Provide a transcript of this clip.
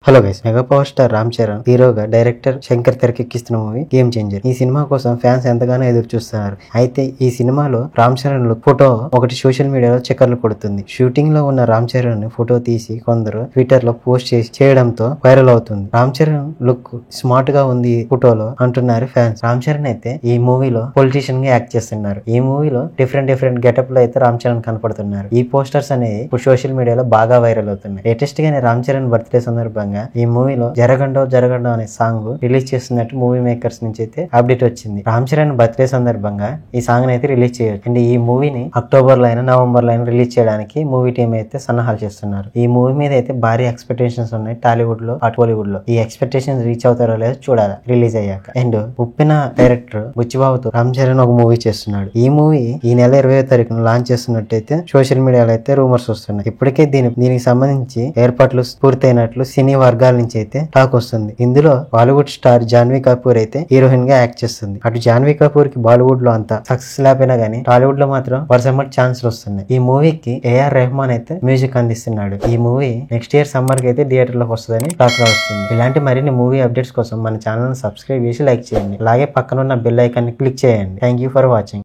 Hello guys, mega power star Ram Charan హీరోగా director Shankar తెరకెక్కిస్తున్న movie Game Changer. ఈ సినిమా కోసం ఫ్యాన్స్ ఎంతగానో ఎదురు చూస్తున్నారు. అయితే ఈ సినిమాలో రామ్ చరణ్ లుక్ ఫోటో ఒకటి సోషల్ మీడియాలో చక్కర్లు కొడుతుంది. షూటింగ్ లో ఉన్న రామ్ చరణ్ ఫోటో తీసి కొందరు ట్విట్టర్ లో పోస్ట్ చేయడంతో వైరల్ అవుతుంది. రామ్ చరణ్ లుక్ స్మార్ట్ గా ఉంది ఈ ఫోటోలో అంటున్నారు ఫ్యాన్స్. రామ్ చరణ్ అయితే ఈ మూవీలో పొలిటీషియన్ గా యాక్ట్ చేస్తున్నారు. ఈ మూవీలో డిఫరెంట్ గెటప్ లో అయితే రామ్ చరణ్ కనపడుతున్నారు. ఈ పోస్టర్స్ అనేవి ఇప్పుడు సోషల్ మీడియాలో బాగా వైరల్ అవుతున్నాయి. లేటెస్ట్ గానే రామ్ చరణ్ బర్త్డే సందర్భంగా ఈ మూవీలో జరగండో అనే సాంగ్ రిలీజ్ చేస్తున్నట్టు మూవీ మేకర్స్ నుంచి అయితే అప్డేట్ వచ్చింది. రామ్ చరణ్ బర్త్డే సందర్భంగా ఈ సాంగ్ అయితే రిలీజ్ చేయొచ్చు. అండ్ ఈ మూవీని అక్టోబర్ లో అయినా నవంబర్ లో అయినా రిలీజ్ చేయడానికి మూవీ టీం అయితే సన్నాహాలు చేస్తున్నారు. ఈ మూవీ మీద అయితే భారీ ఎక్స్పెక్టేషన్స్ ఉన్నాయి టాలీవుడ్ లో టాలీవుడ్ లో. ఈ ఎక్స్పెక్టేషన్స్ రీచ్ అవుతారో లేదో చూడాలి రిలీజ్ అయ్యాక. అండ్ ఉప్పిన డైరెక్టర్ బుచ్చిబాబుతో రామ్ చరణ్ ఒక మూవీ చేస్తున్నాడు. ఈ మూవీ ఈ నెల 20వ తారీఖున లాంచ్ చేస్తున్నట్టయితే సోషల్ మీడియాలో అయితే రూమర్స్ వస్తున్నాయి. ఇప్పటికే దీనికి సంబంధించి ఏర్పాట్లు పూర్తయినట్లు సినీ వర్గాల నుంచి అయితే టాక్ వస్తుంది. ఇందులో బాలీవుడ్ స్టార్ జాన్వీ కపూర్ అయితే హీరోయిన్ గా యాక్ట్ చేస్తుంది. అటు జాన్వీ కపూర్ కి బాలీవుడ్ లో అంతా సక్సెస్ లేకపోయినా గానీ టాలీవుడ్ లో మాత్రం వరుసమటి ఛాన్సులు వస్తున్నాయి. ఈ మూవీకి ఏఆర్ రెహమాన్ అయితే మ్యూజిక్ అందిస్తున్నాడు. ఈ మూవీ నెక్స్ట్ ఇయర్ సమ్మర్ కి అయితే థియేటర్ లోకి వస్తుందని టాక్ వస్తుంది. ఇలాంటి మరిన్ని మూవీ అప్డేట్స్ కోసం మన ఛానల్ సబ్స్క్రైబ్ చేసి లైక్ చేయండి. అలాగే పక్కన ఉన్న బెల్ ఐకాన్ ని క్లిక్ చేయండి. Thank you for watching.